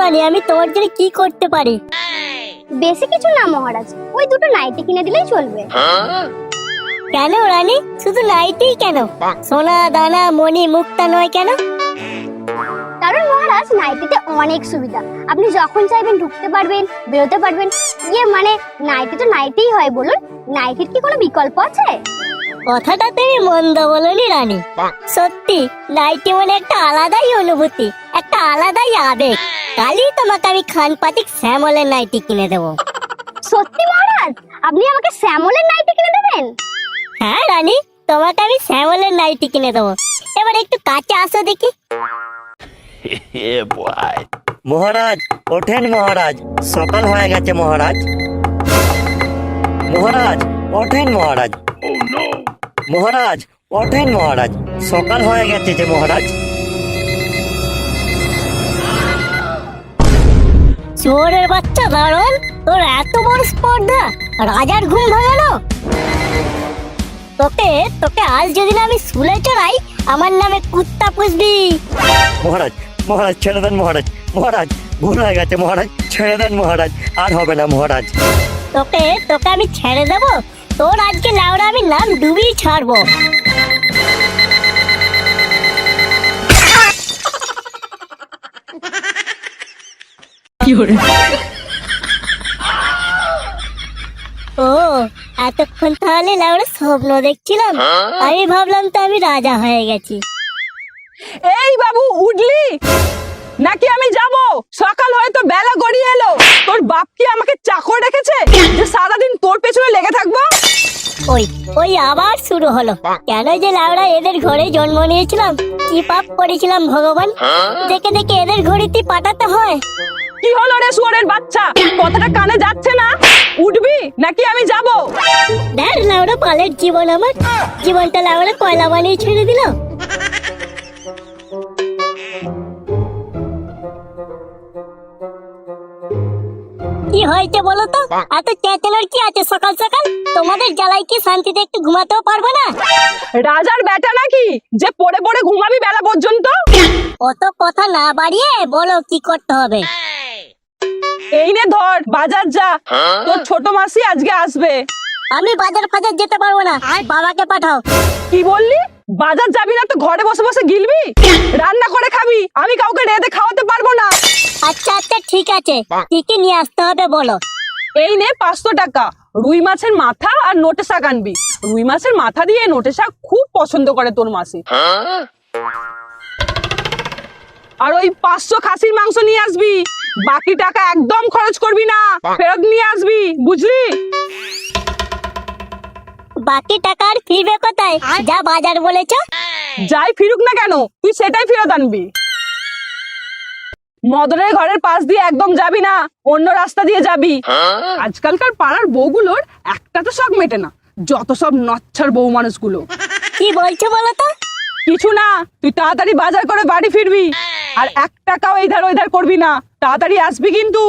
রানী, আমি তোমার জন্য কি করতে পারি? বেশি কিছু না মহারাজ, ওই দুটো নাইটি কিনে দিলেই চলবে। কেন রানী, শুধু নাইটিই কেন? সোনা দানা মণি মুক্তা নয় কেন? কারণ মহারাজ নাইটিতে অনেক সুবিধা, আপনি যখন চাইবেন ঢুকতে পারবেন, বেরোতে পারবেন। মানে নাইটি তো নাইটিই হয়, বলুন নাইটির কি কোনো বিকল্প আছে? কথাটা তুমি মন্দ বলনি রানী। সত্যি নাইটি মানে একটা আলাদাই অনুভূতি, একটা আলাদাই আবেগ। কালই তোমাকে আমি খানপাতিক শ্যামলের নাইটি কিনে দেবো। সত্যি মহারাজ, আপনি আমাকে শ্যামলের নাইটি কিনে দেবেন? হ্যাঁ রানী, তোমাকে আমি শ্যামলের নাইটি কিনে দেবো। এবার একটু কাছে আসো দেখি। মহারাজ ওঠেন মহারাজ, সকাল হয়ে গেছে মহারাজ। মহারাজ ওঠেন মহারাজ। মহারাজ ওঠেন মহারাজ, সকাল হয়ে গেছে যে মহারাজ। চোরের বাচ্চা দারুণ, তোর এত বড় স্পর্ধা রাজার ঘুম ভাঙানো। তোকে তোকে আজ যদি না আমি শুলে চড়াই, আমার নামে কুত্তা পুষবি। মহারাজ মহারাজ ছেড়ে দেন মহারাজ। মহারাজ ভুল হয়ে গেছে মহারাজ, ছেড়ে দেন মহারাজ, আর হবে না মহারাজ। তোকে তোকে আমি ছেড়ে দেবো? তোর আজকে লাউড়া আমি নাম ডুবিয়ে ছাড়বো। ও এতক্ষণ তাহলে লাউড়া স্বপ্ন দেখছিলাম। আমি ভাবলাম তো আমি রাজা হয়ে গেছি। এই বাবু, উঠলি নাকি আমি যাব? সকাল হয়তো বেলা গড়িয়ে এলো। তোর বাপ কি আমাকে চাকর রেখেছে যে সারাদিন তোর পেছনে লেগে থাকবো? ওই ওই আবার শুরু হলো। কেন যে লাউড়া এদের ঘরে জন্ম নিয়েছিলাম, কি পাপ করেছিলাম ভগবান, দেখে দেখে এদের ঘড়িতে পাঠাতে হয়। কি হলো রে শুয়োরের বাচ্চা, কথাটা কানে যাচ্ছে না? উঠবি নাকি আমি যাব? দেখ লাউড়া পালের জীবন, আমার জীবনটা লাউড়া কয়লা বানিয়ে ছেড়ে দিল। কি হয়েছে বলো তো? এত চেঁচানোর কি আছে সকাল সকাল? তোমাদের জ্বালাই কি শান্তিতে একটু ঘুমাতেও পারবো না? রাজার বেটা নাকি যে পড়ে পড়ে ঘুমাবি বেলা পর্যন্ত? অত কথা না বাড়িয়ে বলো কি করতে হবে। এই নে ধর, বাজার যা, তোর ছোট মাসি আজকে আসবে। আমি বাজার ফাজার যেতে পারবো না, বাবাকে পাঠাও। কি বললি? বাজার যাবি না তো ঘরে বসে বসে গিলবি? রান্না করে খাবি, আমি কাউকে রেঁধে খাওয়াতে পারবো না। আচ্ছা আচ্ছা ঠিক আছে, কি কি নিয়ে আসতে হবে বলো। এই নে 500 টাকা, রুই মাছের মাথা আর নোটে শাক আনবি। রুই মাছের মাথা দিয়ে নোটে শাক খুব পছন্দ করে তোর মাসি। আর ওই 500 খাসির মাংস নিয়ে আসবি। বাকি টাকা একদম খরচ করবি না, ফেরত নিয়ে আসবি, বুঝলি? বাকি টাকা আর ফিরবে কোথায়? যা বাজার বলেছ। যাই ফিরুক না কেন, তুই সেটাই ফেরত আনবি। মদনের ঘরের পাশ দিয়ে একদম যাবি না, অন্য রাস্তা দিয়ে যাবি। আজকালকার পাড়ার বউগুলোর একটা তো শখ মেটে না, যত সব নচ্ছার বউ মানুষগুলো। কি বলছো বলো তো? কিছু না, তুই তাড়াতাড়ি বাজার করে বাড়ি ফিরবি। আর 1 টাকাও এইধার ওইধার করবি না, তাড়াতাড়ি আসবি কিন্তু।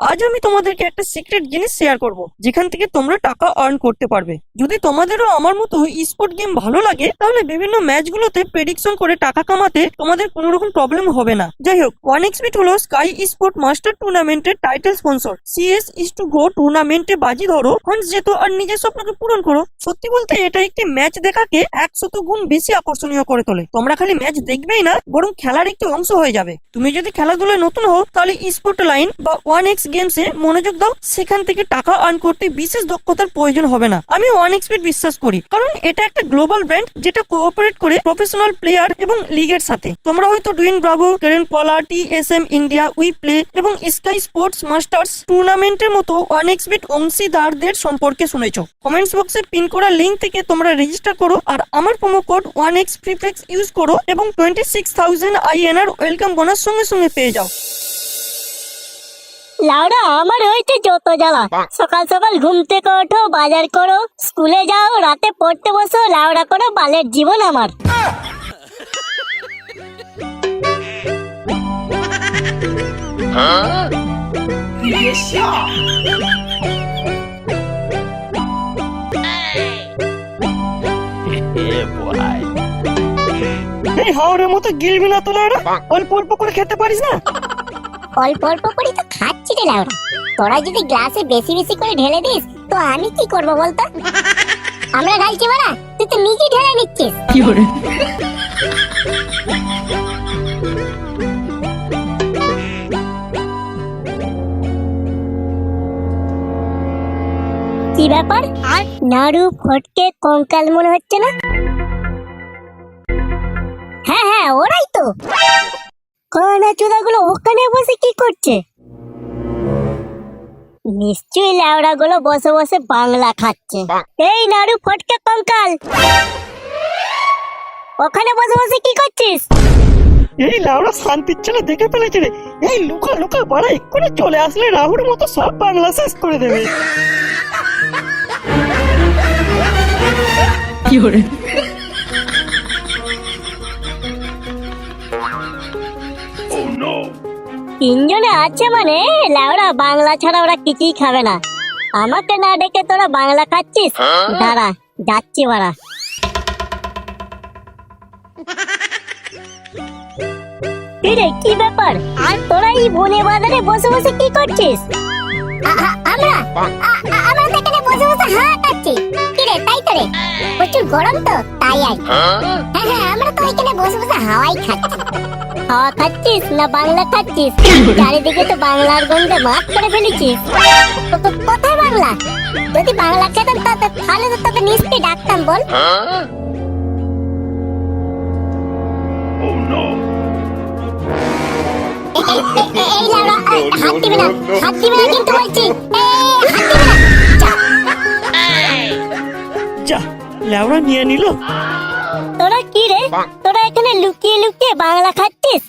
আজ আমি তোমাদেরকে একটা সিক্রেট জিনিস শেয়ার করব, যেখান থেকে তোমরা টাকা আর্ন করতে পারবে। যদি তোমাদেরও আমার মতো স্পোর্ট গেম ভালো লাগে, তাহলে বিভিন্ন ম্যাচগুলোতে প্রেডিকশন করে টাকা কামাতে তোমাদের কোনো রকম প্রবলেম হবে না। যাই হোক, 1xbet হলো স্কাই স্পোর্ট মাস্টার টুর্নামেন্টের title sponsor. CS is to go টুর্নামেন্টে বাজি ধরো, ফান্ডস যেত আর নিজের স্বপ্নকে পূরণ করো। সত্যি বলতে এটা একটি ম্যাচ দেখাকে 100 গুণ বেশি আকর্ষণীয় করে তোলে। তোমরা খালি ম্যাচ দেখবেই না, বরং খেলার একটি অংশ হয়ে যাবে। তুমি যদি খেলাধুলায় নতুন হও, তাহলে স্পোর্ট লাইন বা 1x গেমসে মনোযোগ দাও। সেখান থেকে টাকা আর্ন করতে বিশেষ দক্ষতার প্রয়োজন হবে না। আমি 1xbet বিশ্বাস করি, কারণ এটা একটা গ্লোবাল ব্র্যান্ড যেটা কোঅপারেট করে প্রফেশনাল প্লেয়ার এবং লিগের সাথে। তোমরা হয়তো ডুইন ব্রাভো, কেরেন পলা, টিএসএম ইন্ডিয়া, উই প্লে এবং স্কাই স্পোর্টস মাস্টার্স টুর্নামেন্টের মতো 1xbet অংশীদারদের সম্পর্কে শুনেছো। কমেন্টস বক্সে পিন করা লিংক থেকে তোমরা রেজিস্টার করো আর আমার promo code 1x prefix use করো এবং 26,000 INR ওয়েলকাম বোনাস সঙ্গে সঙ্গে পেয়ে যাও। লাউডা আমার হয়েছে যত জ্বালা। সকাল সকাল ঘুম থেকে ওঠো, বাজার করো, স্কুলে যাও, রাতে পড়তে বসো, লাউডা করো, বালের জীবন আমার। এই হাওড়ের মতো গিলবি না তো লাউড়া, অল্প অল্প করে খেতে পারিস না? অল্প অল্প করে তো খাচ্ছি রে লাউড়া, তোরা যদি গ্লাসে বেশি বেশি করে ঢেলে দিস তো আমি কি করব বলতো? আমরা ঢালছি বাড়া, তুই তো নিজে ঢেলে নিচ্ছিস। কি ব্যাপার, নাড়ু ফটকে কঙ্কাল মনে হচ্ছে না? হ্যাঁ হ্যাঁ ওরাই তো। কানা চোদাগুলো ওখানে বসে কি করছে? নিশ্চয়ই লেওড়া গুলো বসে বসে বাংলা খাচ্ছে। এই নাড়ু ফটকে কঙ্কাল, ওখানে বসে বসে কি করছিস? এই লাউড়া শান্তির ছেলে দেখে ফেলেছে রে। এই লুকা লুকা বাড়া, এক্ষুনি চলে আসলে রাহুর মতো সব বাংলা শেষ করে দেবে। তিনজনে আছে মানে লেওড়া বাংলা ছাড়া ওরা কিছুই খাবে না। আমাকে না ডেকে তোরা বাংলা খাচ্ছিস? দাঁড়া যাচ্ছি বাড়া। কিরে কি ব্যাপার, তোরা এই বনে বাজারে বসে বসে কি করছিস? আমরা আমরা তো এখানে বসে বসে হাওয়া খাচ্ছি। কিরে তাই তো রে, প্রচুর গরম তো তাই আর। হ্যাঁ হ্যাঁ আমরা তো এখানে বসে বসে হাওয়াই খাচ্ছি। হাওয়া খাচ্ছিস না বাংলা খাচ্ছিস? চারিদিকে তো বাংলার গন্ধে মাঠ করে ফেলেছিস। কোথায় বাংলা? যদি বাংলা খেতাম তাহলে তো তোকে নিশ্চয়ই ডাকতাম, বল। এই লাউড়া, হাত দিবি না, হাত দিবি না কিন্তু বলছি। যা লাউড়া নিয়ে নিল। তোরা কি রে, তোরা এখানে লুকিয়ে লুকিয়ে বাংলা খাচ্ছিস?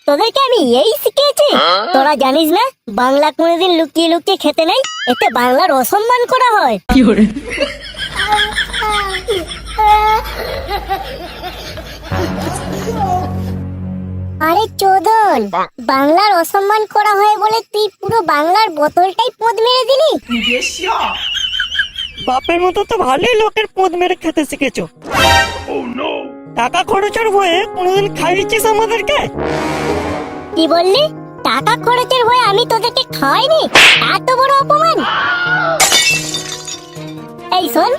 তোদেরকে আমি এই শিখিয়েছি? তোরা জানিস না বাংলা কোনোদিন লুকিয়ে লুকিয়ে খেতে নেই, এতে বাংলার অসম্মান করা হয়। আরে চোদন, বাংলার অসম্মান করা হয় বলে তুই পুরো বাংলার বোতলটাই পোদ মেরে দিলি। বাপের মতো তো ভালোই লোকের পদ মেরে খেতে শিখেছো। টাকা খরচের ভয়ে কোনোদিন খাইয়েছিস আমাদেরকে? কি বললি? টাকা খরচের ভয়ে আমি তোদেরকে খাওয়াইনি? এত বড় অপমান! এই শোন,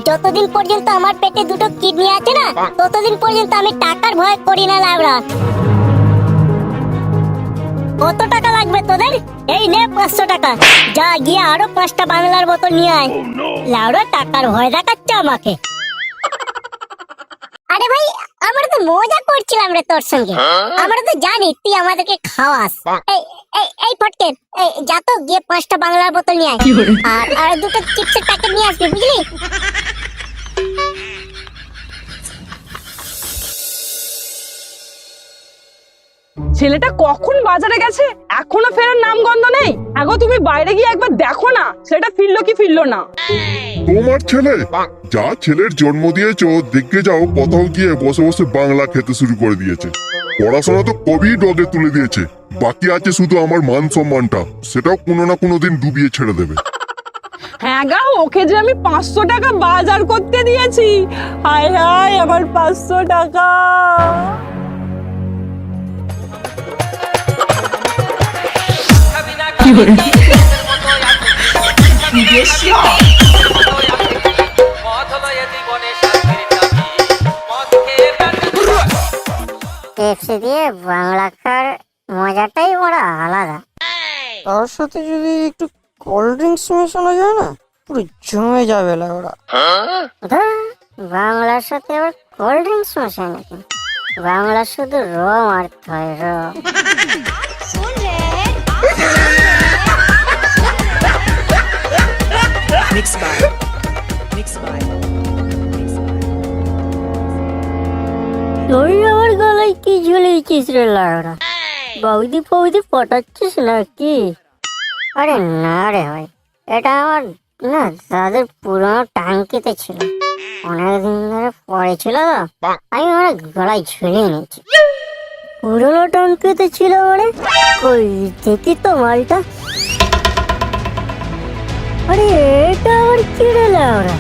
যতদিন পর্যন্ত আমার পেটে দুটো কিডনি আছে না, ততদিন পর্যন্ত আমি টাকার ভয় করি না লাউড়া। কত টাকা লাগবে তোদের? এই নে 500 টাকা, যা গিয়ে আরো 5টা বাংলার বোতল নিয়ে আয়। লাউড়া টাকার ভয় দেখাচ্ছে আমাকে। আরে ভাই আমরা তো মজা করছিলাম রে তোর সঙ্গে, আমরা তো জানি তুই আমাদেরকে খাওয়াস। এই ফটকে, যা তো গিয়ে 5টা বাংলার বোতল নিয়ে আয়, আর দুটো চিপসের প্যাকেট নিয়ে আসবি, বুঝলি? ছেলেটা কখন বাজারে গেছে, এখনো ফেরার নাম গন্ধ নেই। আগো তুমি বাইরে গিয়ে একবার দেখো না, ছেলেটা ফিরলো কি ফিরলো না। তোমার ছেলে? যা ছেলের জন্ম দিয়েছো, দেখে যাও কোথাও গিয়ে বসে বসে বাংলা খেতে শুরু করে দিয়েছে। পড়াশোনা তো কবেই ডগে তুলে দিয়েছে, বাকি আছে শুধু আমার মান সম্মানটা, সেটাও কোনো না কোনো দিন ডুবিয়ে ছেড়ে দেবে। হ্যাঁ গা, ওকে যে আমি 500 টাকা বাজার করতে দিয়েছি। হায় হায় আমার 500 টাকা। পেপসি দিয়ে বাংলা খাওয়ার মজাটাই বড় আলাদা। তার সাথে যদি একটু কোল্ড ড্রিঙ্কস মেশানো যায় না, পুরো জমে যাবে লাউড়া। বাংলার সাথে আবার কোল্ড ড্রিঙ্কস মেশায় নাকি? বাংলা শুধু র মারতে হয়, র। তুই আমার গলায় কি ঝুলিয়েছিস রে লাউড়া? বৌদি ফৌদি পটাচ্ছিস নাকি? আরে না রে ভাই, এটা আমার না দাদুর পুরোনো টাঙ্কিতে ছিল, অনেকদিন ধরে পড়েছিল তো, আমি অনেক গলায় ঝুলিয়ে নিয়েছি। পুরোনো টাঙ্কিতে ছিল মানে? কই দেখি তো মালটা। আরে এটা আবার কি রে লাউড়া?